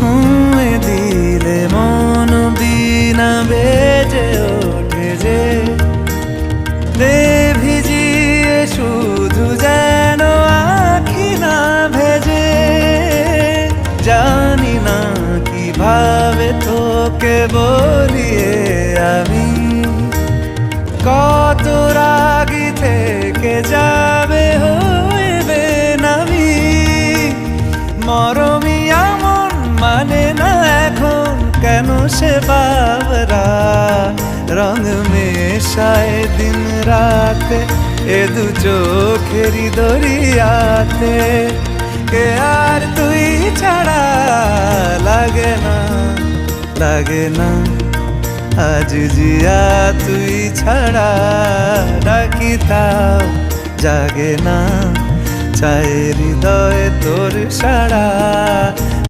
ছুঁয়ে দিলে মন বিনা বেজে ওঠে যে দে ভিজিয়ে শুধু যেন আখি না ভেজে। জানি না কিভাবে তোকে বলিয়ে আমি কত রাগি থেকে যাবে হইবে নামি। মরমি এমন মানে না এখন কেন সে বাবরা রং মেশায় দিন রাতে এ দু চোখেরি দরিয়াতে। কে আর তুই ছাড়া লাগে না লাগে না আজ জিয়া তুই ছাড়া ডাকি তাও জাগে না চায় হৃদয় তোর সাড়া।